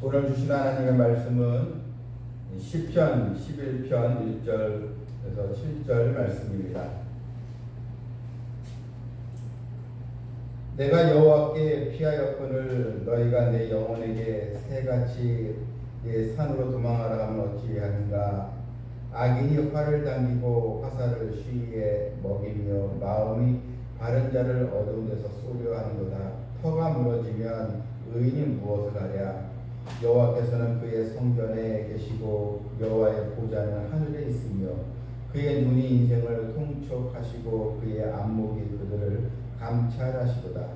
오늘 주신 하나님의 말씀은 시편 11편 1절에서 7절 말씀입니다. 내가 여호와께 피하였거늘 너희가 내 영혼에게 새같이 내 산으로 도망하라 하면 어찌하는가. 악인이 활을 당기고 화살을 쉬이에 먹이며 마음이 바른 자를 어두운 데서 쏘려 하는도다. 터가 무너지면 의인이 무엇을 하랴. 여호와께서는 그의 성전에 계시고 여호와의 보좌는 하늘에 있으며 그의 눈이 인생을 통촉하시고 그의 안목이 그들을 감찰하시도다.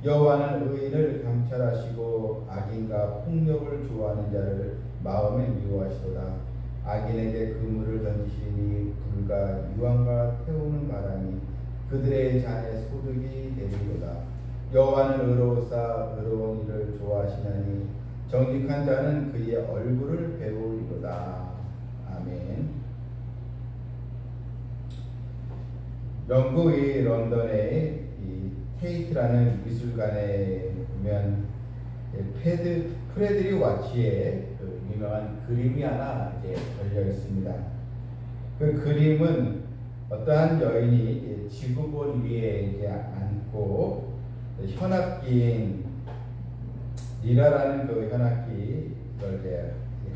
여호와는 의인을 감찰하시고 악인과 폭력을 좋아하는 자를 마음에 미워하시도다. 악인에게 그물을 던지시니 불과 유황과 태우는 바람이 그들의 잔에 소득이 되리로다. 여호와는 의로우사 의로운 일을 좋아하시나니 정직한 자는 그의 얼굴을 배우리로다. 아멘. 영국의 런던의 이 테이트라는 미술관에 보면 프레드릭 와치의 그 유명한 그림이 하나 이제 걸려 있습니다. 그 그림은 어떠한 여인이 지구본 위에 이제 앉고 현악기인 리라라는 그 현악기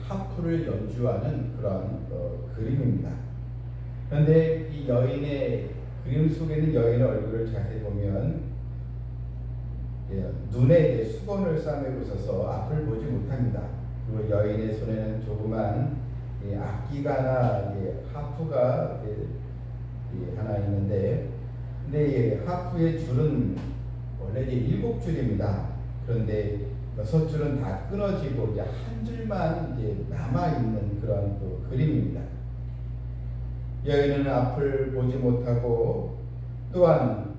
하프를 연주하는 그런 그림입니다. 그런데 이 여인의 그림 속에 있는 여인의 얼굴을 자세히 보면 눈에 이제 수건을 싸매고 있어서 앞을 보지 못합니다. 그리고 여인의 손에는 조그만 악기가 하나, 하프가 하나 있는데, 근데 이 하프의 줄은 원래 7줄입니다. 그런데 6줄은 다 끊어지고 이제 한 줄만 이제 남아 있는 그런 또 그림입니다. 여인은 앞을 보지 못하고 또한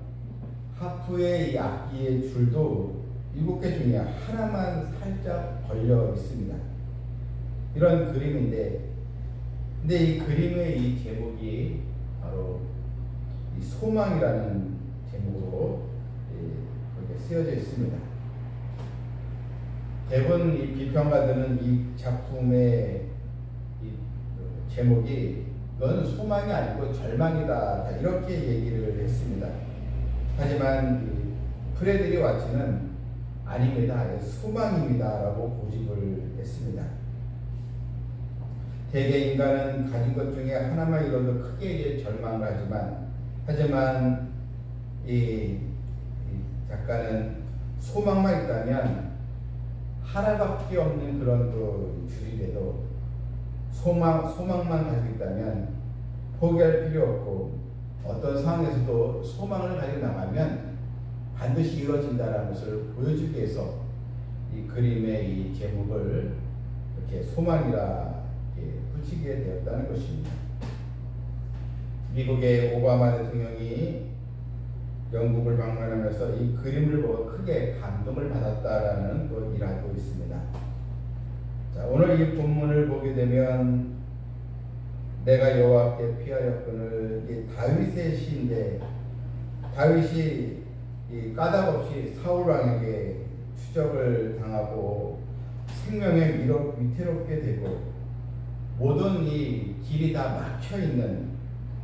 하프의 이 악기의 줄도 7개 중에 하나만 살짝 걸려 있습니다. 이런 그림인데, 근데 이 그림의 이 제목이 바로 이 소망이라는 제목으로 그렇게 쓰여져 있습니다. 대부분 이 비평가들은 이 작품의 이 제목이 이건 소망이 아니고 절망이다 이렇게 얘기를 했습니다. 하지만 프레드릭 와치는 아닙니다. 소망입니다 라고 고집을 했습니다. 대개 인간은 가진 것 중에 하나만 이뤄도 크게 이제 절망을 하지만 이 작가는 소망만 있다면 하나밖에 없는 그런 그 줄이라도 소망만 가지고 있다면 포기할 필요 없고 어떤 상황에서도 소망을 가지고 나가면 반드시 이루어진다는 것을 보여주기 위해서 이 그림의 이 제목을 이렇게 소망이라 이렇게 붙이게 되었다는 것입니다. 미국의 오바마 대통령이 영국을 방문하면서 이 그림을 보고 크게 감동을 받았다라는 또 일하고 있습니다. 자, 오늘 이 본문을 보게 되면 내가 여호와께 피하였거늘 이 다윗의 시인데 다윗이 이 까닭없이 사울 왕에게 추적을 당하고 생명에 위태롭게 되고 모든 이 길이 다 막혀 있는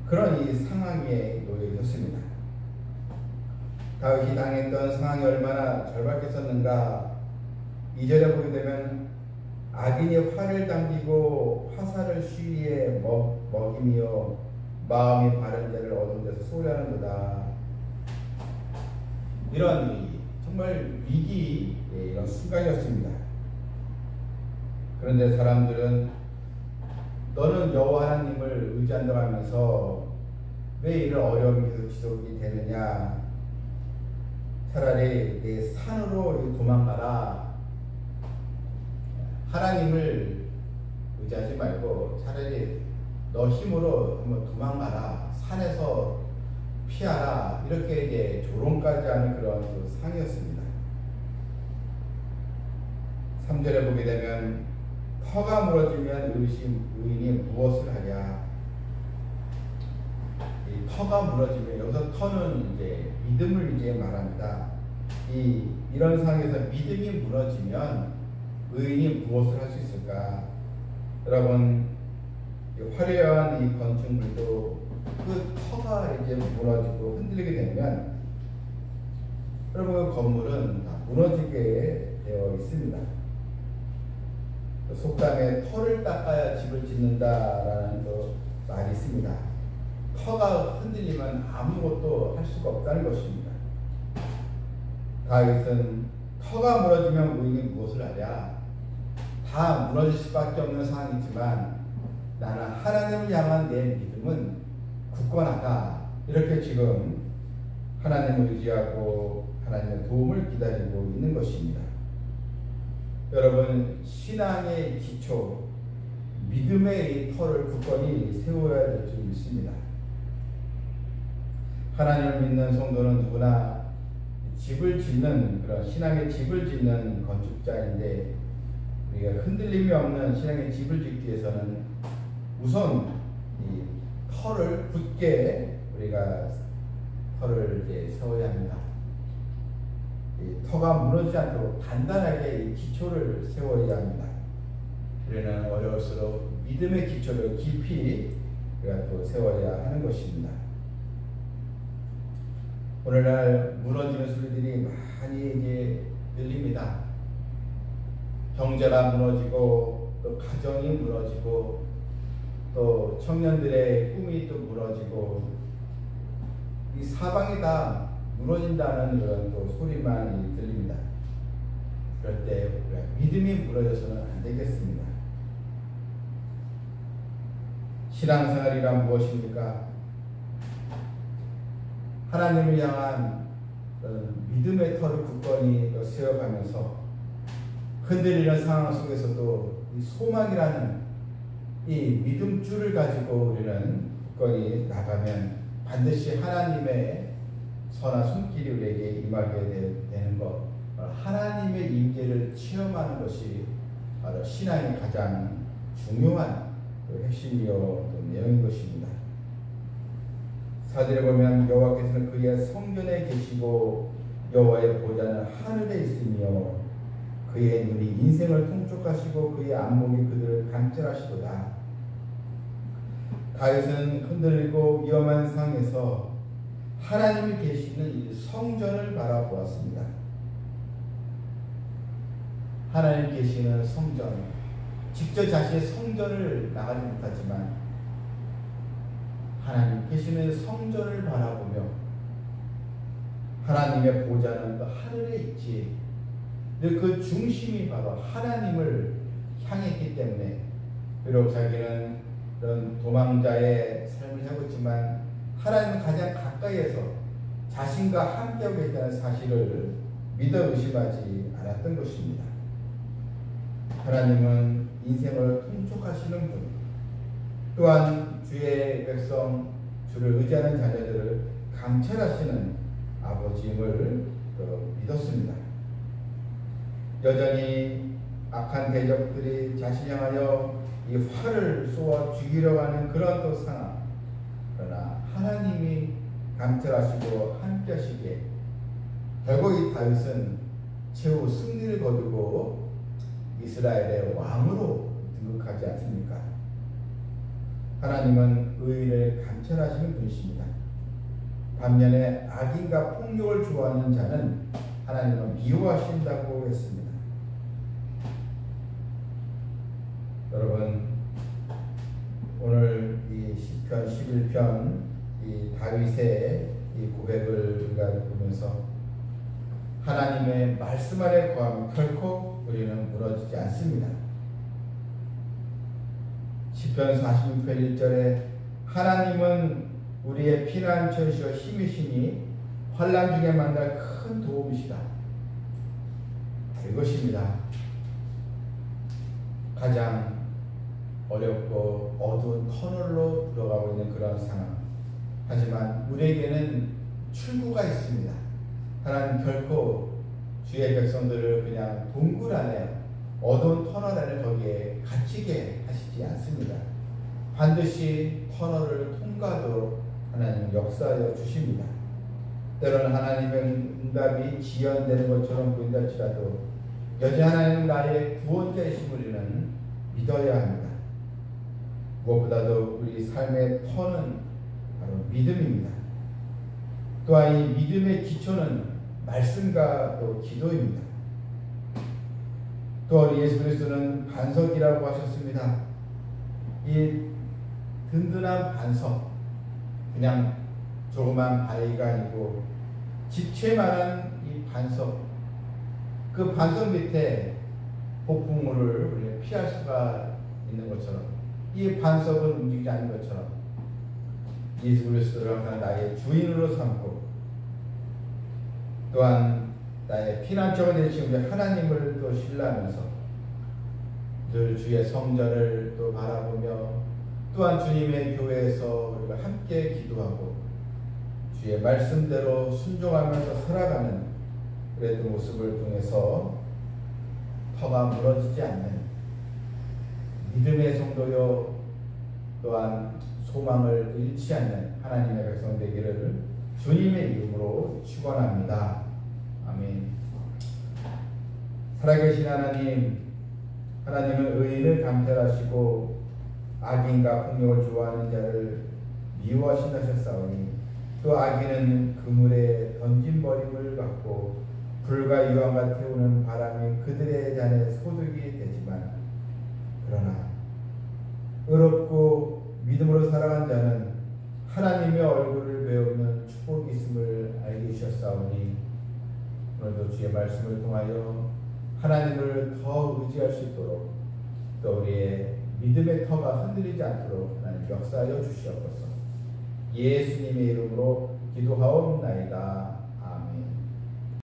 그런 이 상황에 놓여 있었습니다. 다윗이 당했던 상황이 얼마나 절박했었는가. 2절에 보게 되면 악인이 활을 당기고 화살을 쉬이에 먹이며 마음이 바른 자를 어두운 데서 쏘려하는도다. 이런 정말 위기 이런 순간이었습니다. 그런데 사람들은 너는 여호와 하나님을 의지한다고 하면서 왜 이런 어려움이 계속 지속이 되느냐. 차라리 내 산으로 도망가라. 하나님을 의지하지 말고 차라리 너 힘으로 한번 도망가라. 산에서 피하라. 이렇게 이제 조롱까지 하는 그런 그 상이었습니다. 3절에 보게 되면 터가 무너지면 의인이 무엇을 하랴. 이 터가 무너지면 여기서 터는 이제 믿음을 이제 말합니다. 이런 상황에서 믿음이 무너지면 의인이 무엇을 할 수 있을까? 여러분, 이 화려한 이 건축물도 그 터가 이제 무너지고 흔들리게 되면 여러분 그 건물은 다 무너지게 되어 있습니다. 속담에 터를 닦아야 집을 짓는다라는 그 말이 있습니다. 터가 흔들리면 아무것도 할 수가 없다는 것입니다. 다윗은 터가 무너지면 의인이 무엇을 하랴? 다 무너질 수밖에 없는 상황이지만 나는 하나님을 향한 내 믿음은 굳건하다. 이렇게 지금 하나님을 의지하고 하나님의 도움을 기다리고 있는 것입니다. 여러분, 신앙의 기초, 믿음의 터를 굳건히 세워야 될 줄 믿습니다. 하나님을 믿는 성도는 누구나 집을 짓는 그런 신앙의 집을 짓는 건축자인데 우리가 흔들림이 없는 신앙의 집을 짓기 위해서는 우선 이 터를 굳게 우리가 터를 이제 세워야 합니다. 이 터가 무너지지 않도록 단단하게 이 기초를 세워야 합니다. 우리는 어려울수록 믿음의 기초를 깊이 우리가 또 세워야 하는 것입니다. 오늘날 무너지는 소리들이 많이 이제 들립니다. 경제가 무너지고 또 가정이 무너지고 또 청년들의 꿈이 또 무너지고 이 사방이 다 무너진다는 그런 또 소리만 들립니다. 그럴 때 우리가 믿음이 무너져서는 안 되겠습니다. 신앙생활이란 무엇입니까? 하나님을 향한 믿음의 터를 굳건히 세워가면서 흔들리는 상황 속에서도 이 소망이라는 이 믿음줄을 가지고 우리는 굳건히 나가면 반드시 하나님의 선한 손길이 우리에게 임하게 되는 것, 하나님의 임재를 체험하는 것이 바로 신앙의 가장 중요한 핵심이요 내용인 것입니다. 사절에 보면 여호와께서는 그의 성전에 계시고 여호와의 보좌는 하늘에 있으며 그의 눈이 인생을 통촉하시고 그의 안목이 그들을 감찰하시도다. 다윗은 흔들리고 위험한 상황에서 하나님이 계시는 이 성전을 바라보았습니다. 하나님 계시는 성전, 직접 자신의 성전을 나가지 못하지만 하나님 계시는 성전을 바라보며 하나님의 보좌는 하늘에 있지. 그 중심이 바로 하나님을 향했기 때문에 비록 자기는 그런 도망자의 삶을 살고 있지만 하나님은 가장 가까이에서 자신과 함께하고 있다는 사실을 믿어 의심하지 않았던 것입니다. 하나님은 인생을 통촉하시는 분, 또한 주의 백성, 주를 의지하는 자녀들을 감찰하시는 아버지임을 믿었습니다. 여전히 악한 대적들이 자신 향하여 이 화를 쏘아 죽이려고 하는 그런 또 상황, 그러나 하나님이 감찰하시고 함께 하시기에 결국 이 다윗은 최후 승리를 거두고 이스라엘의 왕으로 등극하지 않습니까? 하나님은 의인을 감찰하시는 분이십니다. 반면에 악인과 폭력을 좋아하는 자는 하나님은 미워하신다고 했습니다. 여러분, 오늘 이 시편 11편 이 다윗의 이 고백을 우리가 보면서 하나님의 말씀 아래 거하면 결코 우리는 무너지지 않습니다. 시편 46편 1절에 하나님은 우리의 피난처시여 힘이시니 환난 중에 만날 큰 도움이시다. 이것입니다. 가장 어렵고 어두운 터널로 들어가고 있는 그런 상황. 하지만 우리에게는 출구가 있습니다. 하나님 결코 주의 백성들을 그냥 동굴 안에 어두운 터널 안에 거기에 갇히게 하시지 않습니다. 반드시 터널을 통과하도록 하나님 역사하여 주십니다. 때로는 하나님의 응답이 지연되는 것처럼 보인다 할지라도 여전히 하나님은 나의 구원자이심을 우리는 믿어야 합니다. 무엇보다도 우리 삶의 터는 바로 믿음입니다. 또한 이 믿음의 기초는 말씀과 또 기도입니다. 또 예수 그리스도는 반석이라고 하셨습니다. 이 든든한 반석, 그냥 조그만 바위가 아니고 지체만한 이 반석, 그 반석 밑에 폭풍우를 우리가 피할 수가 있는 것처럼, 이 반석은 움직이지 않는 것처럼 예수 그리스도를 항상 나의 주인으로 삼고 또한 나의 피난처가 되신 우리 하나님을 또 신뢰하면서 늘 주의 성전을 또 바라보며 또한 주님의 교회에서 우리가 함께 기도하고 주의 말씀대로 순종하면서 살아가는 그랬던 모습을 통해서 터가 무너지지 않는 믿음의 성도요 또한 소망을 잃지 않는 하나님의 백성 되기를 주님의 이름으로 축원합니다. 아멘. 살아계신 하나님, 하나님은 의인을 감찰하시고 악인과 폭력을 좋아하는 자를 미워하신다 하셨사오니 또 악인은 그물에 던진 버림을 받고 불과 유황과 태우는 바람이 그들의 잔에 소득이 되지만 그러나 의롭고 믿음으로 살아간 자는 하나님의 얼굴을 배우는 축복이 있음을 알게 하셨사오니 오늘도 주의 말씀을 통하여 하나님을 더 의지할 수 있도록 또 우리의 믿음의 터가 흔들리지 않도록 하나님 역사하여 주시옵소서. 예수님의 이름으로 기도하옵나이다.